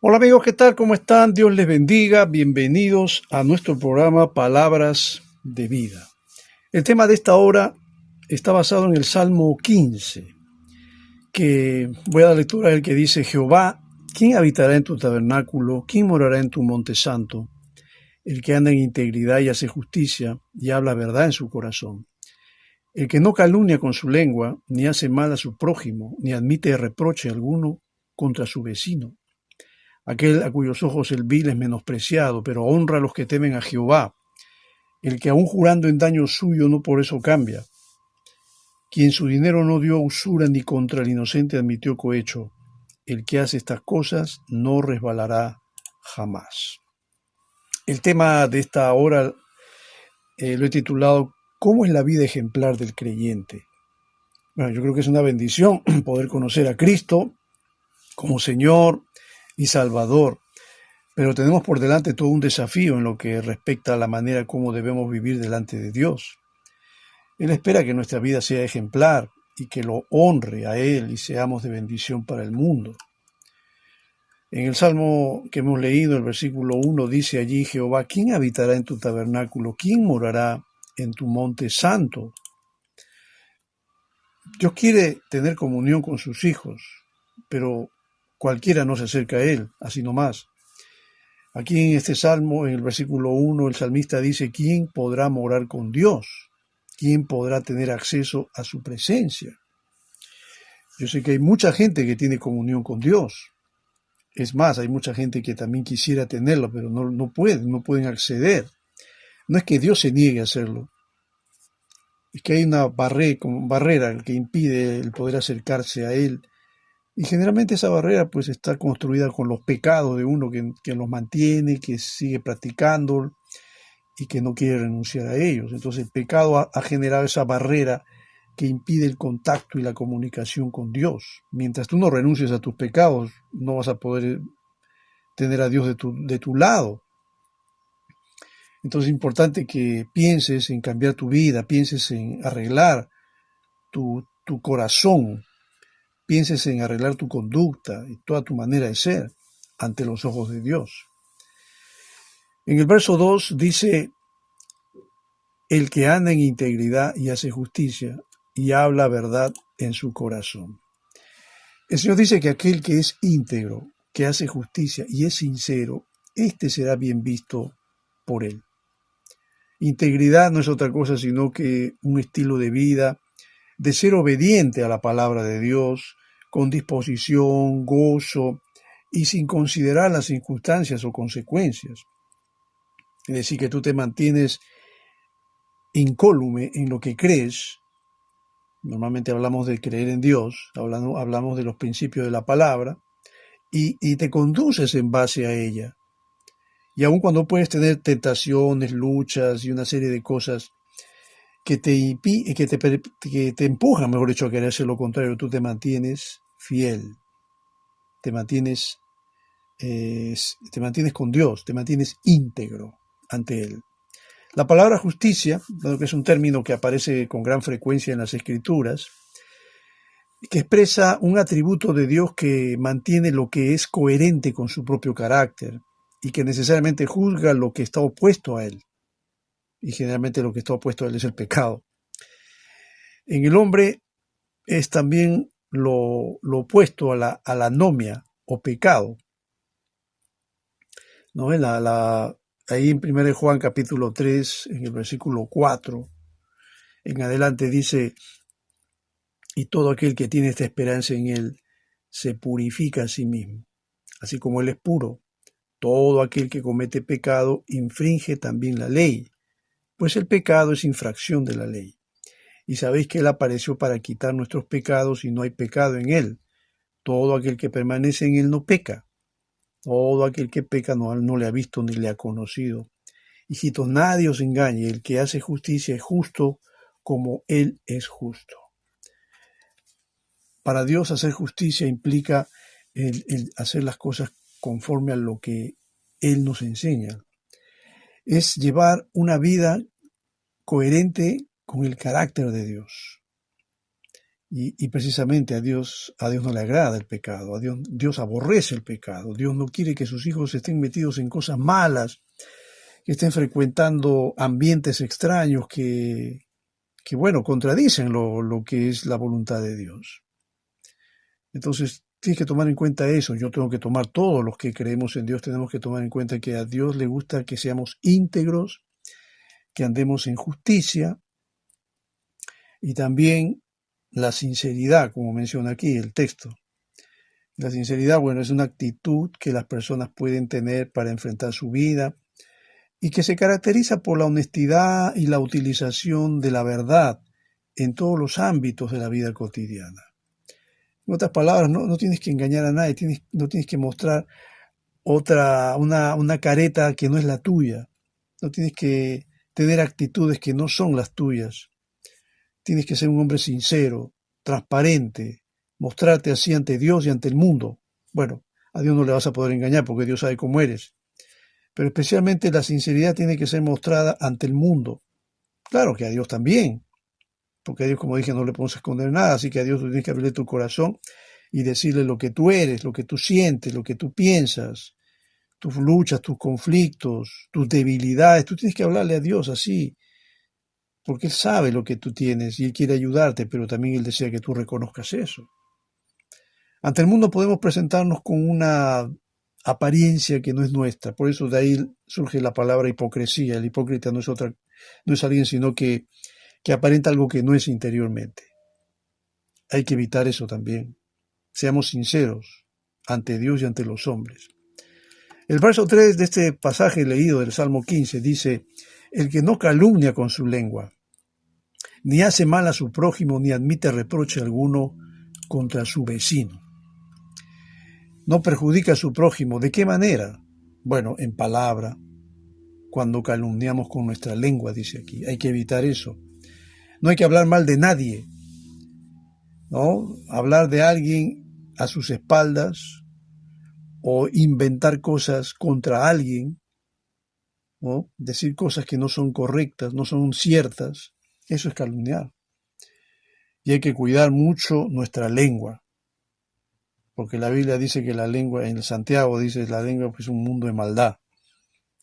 Hola amigos, ¿qué tal? ¿Cómo están? Dios les bendiga. Bienvenidos a nuestro programa Palabras de Vida. El tema de esta hora está basado en el Salmo 15, que voy a dar lectura del que dice: Jehová, ¿quién habitará en tu tabernáculo? ¿Quién morará en tu monte santo? El que anda en integridad y hace justicia y habla verdad en su corazón. El que no calumnia con su lengua, ni hace mal a su prójimo, ni admite reproche alguno contra su vecino. Aquel a cuyos ojos el vil es menospreciado, pero honra a los que temen a Jehová, el que aun jurando en daño suyo no por eso cambia, quien su dinero no dio usura ni contra el inocente admitió cohecho, el que hace estas cosas no resbalará jamás. El tema de esta hora lo he titulado ¿Cómo es la vida ejemplar del creyente? Bueno, yo creo que es una bendición poder conocer a Cristo como Señor y Salvador. Pero tenemos por delante todo un desafío en lo que respecta a la manera como debemos vivir delante de Dios. Él espera que nuestra vida sea ejemplar y que lo honre a Él y seamos de bendición para el mundo. En el Salmo que hemos leído, el versículo 1 dice allí: Jehová, ¿quién habitará en tu tabernáculo? ¿Quién morará en tu monte santo? Dios quiere tener comunión con sus hijos, pero cualquiera no se acerca a Él, así nomás. Aquí en este salmo, en el versículo 1, el salmista dice: ¿quién podrá morar con Dios? ¿Quién podrá tener acceso a su presencia? Yo sé que hay mucha gente que tiene comunión con Dios. Es más, hay mucha gente que también quisiera tenerlo, pero no pueden acceder. No es que Dios se niegue a hacerlo, es que hay una barrera que impide el poder acercarse a Él. Y generalmente esa barrera pues está construida con los pecados de uno que los mantiene, que sigue practicando y que no quiere renunciar a ellos. Entonces el pecado ha generado esa barrera que impide el contacto y la comunicación con Dios. Mientras tú no renuncies a tus pecados, no vas a poder tener a Dios de tu lado. Entonces es importante que pienses en cambiar tu vida, pienses en arreglar tu corazón, pienses en arreglar tu conducta y toda tu manera de ser ante los ojos de Dios. En el verso 2 dice: el que anda en integridad y hace justicia y habla verdad en su corazón. El Señor dice que aquel que es íntegro, que hace justicia y es sincero, éste será bien visto por Él. Integridad no es otra cosa sino que un estilo de vida, de ser obediente a la palabra de Dios, con disposición, gozo y sin considerar las circunstancias o consecuencias. Es decir, que tú te mantienes incólume en lo que crees. Normalmente hablamos de creer en Dios, hablamos de los principios de la palabra, y te conduces en base a ella. Y aun cuando puedes tener tentaciones, luchas y una serie de cosas que te empujan, mejor dicho, a querer hacer lo contrario, tú te mantienes fiel, te mantienes, te mantienes con Dios, te mantienes íntegro ante Él. La palabra justicia, dado que es un término que aparece con gran frecuencia en las Escrituras, que expresa un atributo de Dios que mantiene lo que es coherente con su propio carácter y que necesariamente juzga lo que está opuesto a él. Y generalmente lo que está opuesto a él es el pecado. En el hombre es también lo opuesto a la anomia o pecado. ¿No? Ahí en 1 Juan capítulo 3, en el versículo 4, en adelante dice: y todo aquel que tiene esta esperanza en él se purifica a sí mismo, así como él es puro. Todo aquel que comete pecado infringe también la ley, pues el pecado es infracción de la ley. Y sabéis que él apareció para quitar nuestros pecados y no hay pecado en él. Todo aquel que permanece en él no peca. Todo aquel que peca no le ha visto ni le ha conocido. Hijitos, nadie os engañe. El que hace justicia es justo como él es justo. Para Dios hacer justicia implica el hacer las cosas conforme a lo que Él nos enseña. Es llevar una vida coherente con el carácter de Dios. Y precisamente a Dios no le agrada el pecado, Dios aborrece el pecado, Dios no quiere que sus hijos estén metidos en cosas malas, que estén frecuentando ambientes extraños que bueno, contradicen lo que es la voluntad de Dios. Entonces, tienes que tomar en cuenta eso. Yo tengo que tomar, todos los que creemos en Dios, tenemos que tomar en cuenta que a Dios le gusta que seamos íntegros, que andemos en justicia y también la sinceridad, como menciona aquí el texto. La sinceridad, bueno, es una actitud que las personas pueden tener para enfrentar su vida y que se caracteriza por la honestidad y la utilización de la verdad en todos los ámbitos de la vida cotidiana. En otras palabras, no tienes que engañar a nadie, no tienes que mostrar una careta que no es la tuya. No tienes que tener actitudes que no son las tuyas. Tienes que ser un hombre sincero, transparente, mostrarte así ante Dios y ante el mundo. Bueno, a Dios no le vas a poder engañar porque Dios sabe cómo eres. Pero especialmente la sinceridad tiene que ser mostrada ante el mundo. Claro que a Dios también, porque a Dios, como dije, no le podemos esconder nada, así que a Dios tú tienes que abrirle tu corazón y decirle lo que tú eres, lo que tú sientes, lo que tú piensas, tus luchas, tus conflictos, tus debilidades. Tú tienes que hablarle a Dios así, porque Él sabe lo que tú tienes y Él quiere ayudarte, pero también Él desea que tú reconozcas eso. Ante el mundo podemos presentarnos con una apariencia que no es nuestra, por eso de ahí surge la palabra hipocresía. El hipócrita no es alguien sino que aparenta algo que no es interiormente. Hay que evitar eso también. Seamos sinceros ante Dios y ante los hombres. El verso 3 de este pasaje leído del Salmo 15 dice: el que no calumnia con su lengua, ni hace mal a su prójimo, ni admite reproche alguno contra su vecino. No perjudica a su prójimo. ¿De qué manera? Bueno, en palabra, cuando calumniamos con nuestra lengua, dice aquí. Hay que evitar eso. No hay que hablar mal de nadie, ¿no? Hablar de alguien a sus espaldas o inventar cosas contra alguien, ¿no? Decir cosas que no son correctas, no son ciertas, eso es calumniar. Y hay que cuidar mucho nuestra lengua, porque la Biblia dice que la lengua, en Santiago dice, la lengua es un mundo de maldad,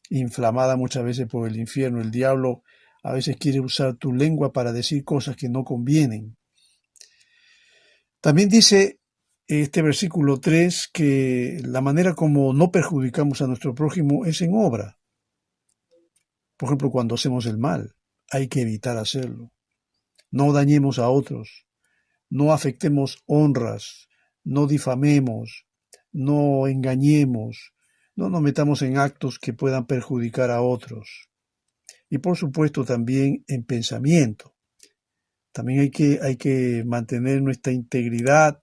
inflamada muchas veces por el infierno. El diablo a veces quiere usar tu lengua para decir cosas que no convienen. También dice este versículo 3 que la manera como no perjudicamos a nuestro prójimo es en obra. Por ejemplo, cuando hacemos el mal, hay que evitar hacerlo. No dañemos a otros, no afectemos honras, no difamemos, no engañemos, no nos metamos en actos que puedan perjudicar a otros. Y por supuesto también en pensamiento. También hay que mantener nuestra integridad.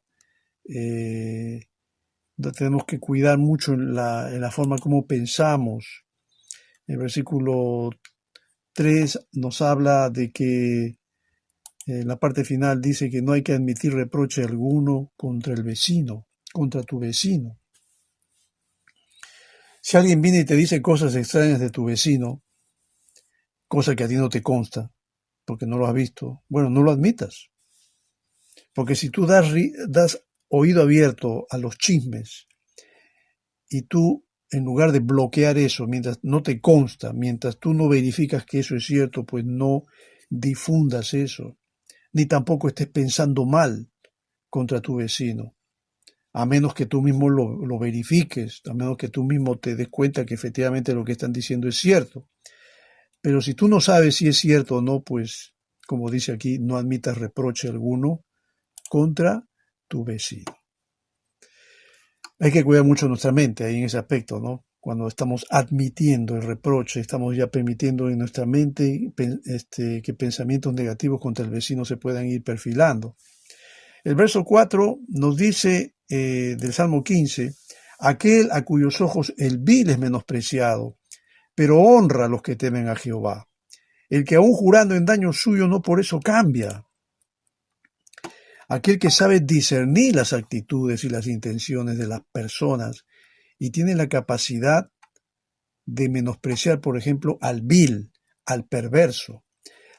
Tenemos que cuidar mucho en la forma como pensamos. El versículo 3 nos habla de que en la parte final dice que no hay que admitir reproche alguno contra el vecino, contra tu vecino. Si alguien viene y te dice cosas extrañas de tu vecino, cosa que a ti no te consta, porque no lo has visto, bueno, no lo admitas. Porque si tú das oído abierto a los chismes y tú, en lugar de bloquear eso, mientras no te consta, mientras tú no verificas que eso es cierto, pues no difundas eso, ni tampoco estés pensando mal contra tu vecino, a menos que tú mismo lo verifiques, a menos que tú mismo te des cuenta que efectivamente lo que están diciendo es cierto. Pero si tú no sabes si es cierto o no, pues, como dice aquí, no admitas reproche alguno contra tu vecino. Hay que cuidar mucho nuestra mente ahí en ese aspecto, ¿no? Cuando estamos admitiendo el reproche, estamos ya permitiendo en nuestra mente que pensamientos negativos contra el vecino se puedan ir perfilando. El verso 4 nos dice del Salmo 15, aquel a cuyos ojos el vil es menospreciado, pero honra a los que temen a Jehová. El que aún jurando en daño suyo no por eso cambia. Aquel que sabe discernir las actitudes y las intenciones de las personas y tiene la capacidad de menospreciar, por ejemplo, al vil, al perverso.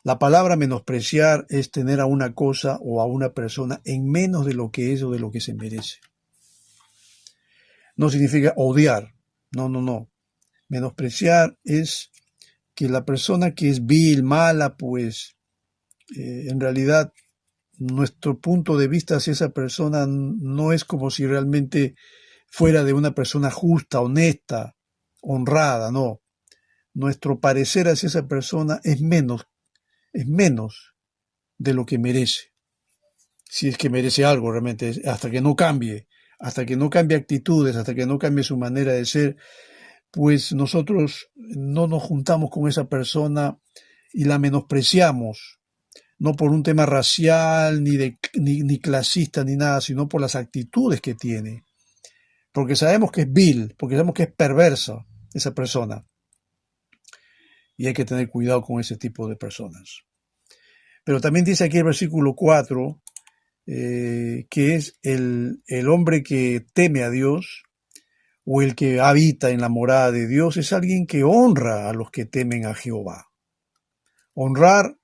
La palabra menospreciar es tener a una cosa o a una persona en menos de lo que es o de lo que se merece. No significa odiar. No, no, no. Menospreciar es que la persona que es vil, mala, pues en realidad nuestro punto de vista hacia esa persona no es como si realmente fuera de una persona justa, honesta, honrada, no. Nuestro parecer hacia esa persona es menos de lo que merece. Si es que merece algo realmente, hasta que no cambie actitudes, hasta que no cambie su manera de ser, pues nosotros no nos juntamos con esa persona y la menospreciamos, no por un tema racial, ni clasista, ni nada, sino por las actitudes que tiene. Porque sabemos que es vil, porque sabemos que es perversa esa persona. Y hay que tener cuidado con ese tipo de personas. Pero también dice aquí el versículo 4, que es el hombre que teme a Dios, o el que habita en la morada de Dios, es alguien que honra a los que temen a Jehová. Honra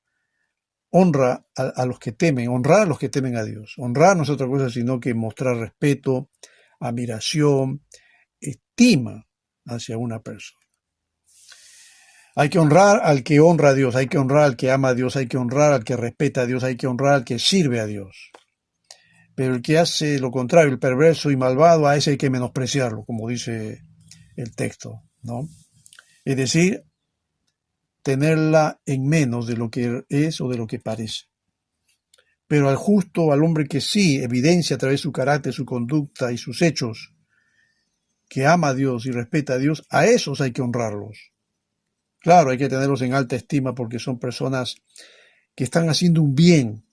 a los que temen, honrar a los que temen a Dios. Honrar no es otra cosa sino que mostrar respeto, admiración, estima hacia una persona. Hay que honrar al que honra a Dios, hay que honrar al que ama a Dios, hay que honrar al que respeta a Dios, hay que honrar al que sirve a Dios. Pero el que hace lo contrario, el perverso y malvado, a ese hay que menospreciarlo, como dice el texto, ¿no? Es decir, tenerla en menos de lo que es o de lo que parece. Pero al justo, al hombre que sí evidencia a través de su carácter, su conducta y sus hechos, que ama a Dios y respeta a Dios, a esos hay que honrarlos. Claro, hay que tenerlos en alta estima porque son personas que están haciendo un bien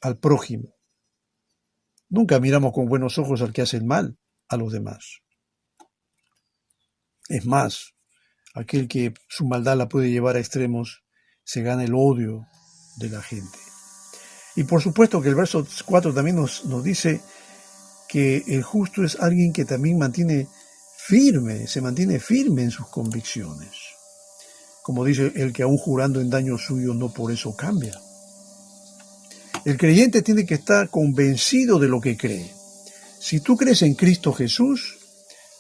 al prójimo. Nunca miramos con buenos ojos al que hace el mal a los demás. Es más, aquel que su maldad la puede llevar a extremos, se gana el odio de la gente. Y por supuesto que el verso 4 también nos dice que el justo es alguien que también se mantiene firme en sus convicciones. Como dice, el que aún jurando en daño suyo no por eso cambia. El creyente tiene que estar convencido de lo que cree. Si tú crees en Cristo Jesús,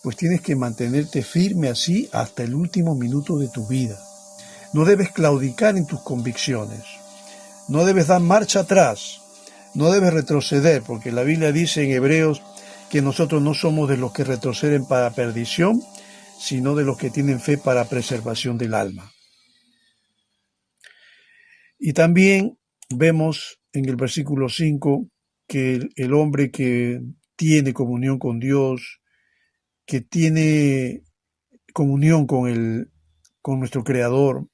pues tienes que mantenerte firme así hasta el último minuto de tu vida. No debes claudicar en tus convicciones. No debes dar marcha atrás. No debes retroceder, porque la Biblia dice en Hebreos que nosotros no somos de los que retroceden para perdición, sino de los que tienen fe para preservación del alma. Y también vemos en el versículo 5 que el hombre que tiene comunión con Dios, que tiene comunión con nuestro Creador,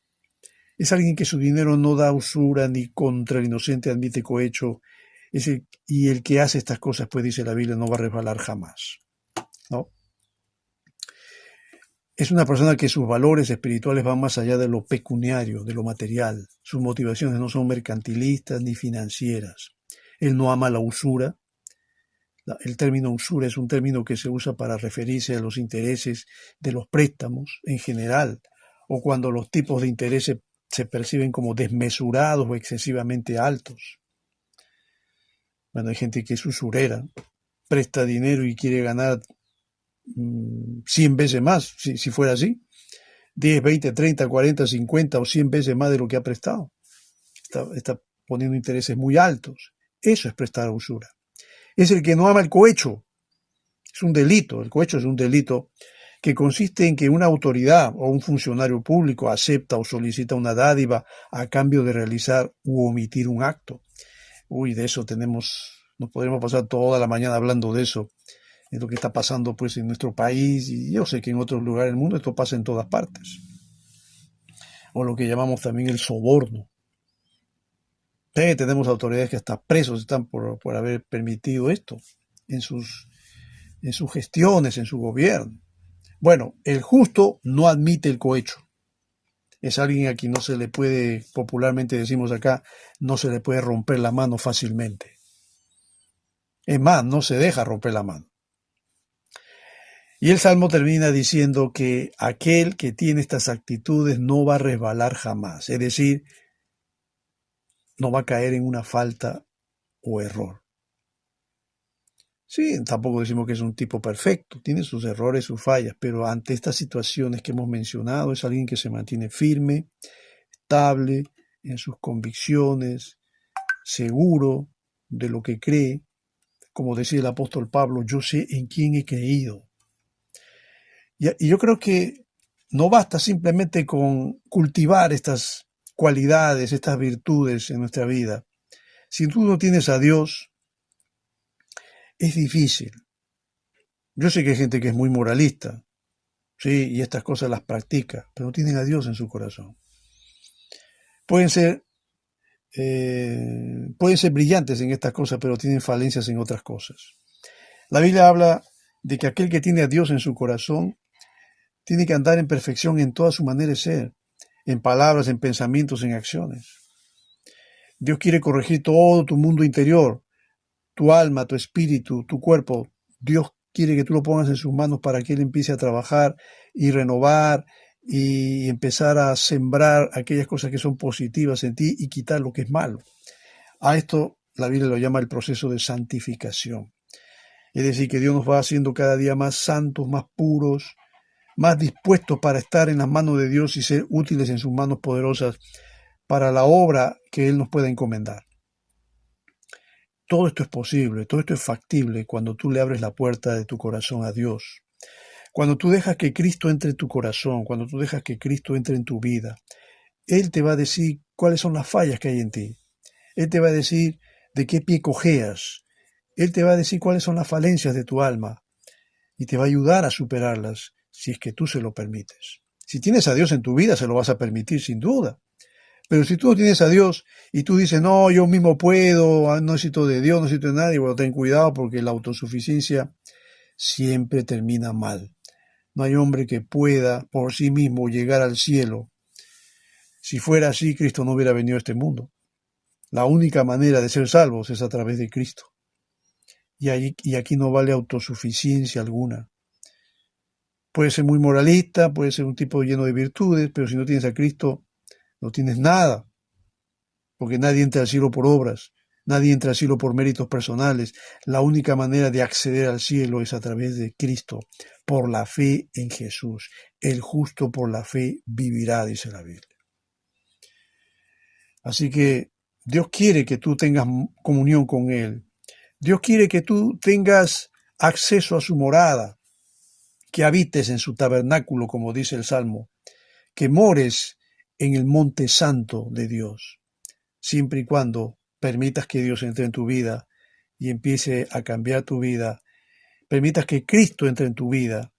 es alguien que su dinero no da usura ni contra el inocente admite cohecho, y el que hace estas cosas, pues dice la Biblia, no va a resbalar jamás, ¿no? Es una persona que sus valores espirituales van más allá de lo pecuniario, de lo material. Sus motivaciones no son mercantilistas ni financieras. Él no ama la usura. El término usura es un término que se usa para referirse a los intereses de los préstamos en general, o cuando los tipos de intereses se perciben como desmesurados o excesivamente altos. Bueno, hay gente que es usurera, presta dinero y quiere ganar 100 veces más, si fuera así. 10, 20, 30, 40, 50 o 100 veces más de lo que ha prestado. Está poniendo intereses muy altos. Eso es prestar usura. Es el que no ama el cohecho. Es un delito. El cohecho es un delito que consiste en que una autoridad o un funcionario público acepta o solicita una dádiva a cambio de realizar u omitir un acto. Uy, de eso nos podremos pasar toda la mañana hablando de eso. Es lo que está pasando pues en nuestro país, y yo sé que en otros lugares del mundo esto pasa en todas partes. O lo que llamamos también el soborno. Tenemos autoridades que hasta presos están por haber permitido esto en sus gestiones, en su gobierno. Bueno, el justo no admite el cohecho. Es alguien a quien no se le puede, popularmente decimos acá, no se le puede romper la mano fácilmente. Es más, no se deja romper la mano. Y el Salmo termina diciendo que aquel que tiene estas actitudes no va a resbalar jamás. Es decir, no va a caer en una falta o error. Sí, tampoco decimos que es un tipo perfecto, tiene sus errores, sus fallas, pero ante estas situaciones que hemos mencionado, es alguien que se mantiene firme, estable en sus convicciones, seguro de lo que cree. Como decía el apóstol Pablo, yo sé en quién he creído. Y yo creo que no basta simplemente con cultivar estas cualidades, estas virtudes en nuestra vida. Si tú no tienes a Dios, es difícil. Yo sé que hay gente que es muy moralista, sí, y estas cosas las practica, pero no tienen a Dios en su corazón. Pueden ser, pueden ser brillantes en estas cosas, pero tienen falencias en otras cosas. La Biblia habla de que aquel que tiene a Dios en su corazón tiene que andar en perfección en toda su manera de ser, en palabras, en pensamientos, en acciones. Dios quiere corregir todo tu mundo interior, tu alma, tu espíritu, tu cuerpo. Dios quiere que tú lo pongas en sus manos para que Él empiece a trabajar y renovar y empezar a sembrar aquellas cosas que son positivas en ti y quitar lo que es malo. A esto la Biblia lo llama el proceso de santificación. Es decir, que Dios nos va haciendo cada día más santos, más puros, más dispuestos para estar en las manos de Dios y ser útiles en sus manos poderosas para la obra que Él nos pueda encomendar. Todo esto es posible, todo esto es factible cuando tú le abres la puerta de tu corazón a Dios. Cuando tú dejas que Cristo entre en tu corazón, cuando tú dejas que Cristo entre en tu vida, Él te va a decir cuáles son las fallas que hay en ti. Él te va a decir de qué pie cojeas. Él te va a decir cuáles son las falencias de tu alma y te va a ayudar a superarlas si es que tú se lo permites. Si tienes a Dios en tu vida, se lo vas a permitir sin duda. Pero si tú no tienes a Dios y tú dices, no, yo mismo puedo, no necesito de Dios, no necesito de nadie, bueno, ten cuidado porque la autosuficiencia siempre termina mal. No hay hombre que pueda por sí mismo llegar al cielo. Si fuera así, Cristo no hubiera venido a este mundo. La única manera de ser salvos es a través de Cristo. Y aquí no vale autosuficiencia alguna. Puede ser muy moralista, puede ser un tipo lleno de virtudes, pero si no tienes a Cristo, no tienes nada. Porque nadie entra al cielo por obras, nadie entra al cielo por méritos personales. La única manera de acceder al cielo es a través de Cristo, por la fe en Jesús. El justo por la fe vivirá, dice la Biblia. Así que Dios quiere que tú tengas comunión con Él. Dios quiere que tú tengas acceso a su morada, que habites en su tabernáculo, como dice el Salmo, que mores en el monte santo de Dios, siempre y cuando permitas que Dios entre en tu vida y empiece a cambiar tu vida, permitas que Cristo entre en tu vida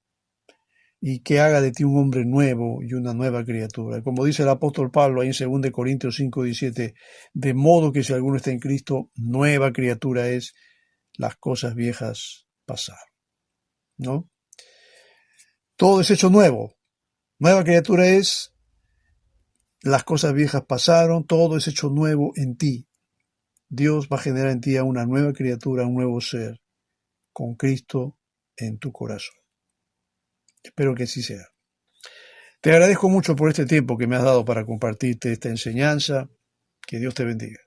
y que haga de ti un hombre nuevo y una nueva criatura. Como dice el apóstol Pablo ahí en 2 Corintios 5:17, de modo que si alguno está en Cristo, nueva criatura es, las cosas viejas pasaron, ¿no? Todo es hecho nuevo. Nueva criatura es, las cosas viejas pasaron, todo es hecho nuevo en ti. Dios va a generar en ti a una nueva criatura, un nuevo ser, con Cristo en tu corazón. Espero que así sea. Te agradezco mucho por este tiempo que me has dado para compartirte esta enseñanza. Que Dios te bendiga.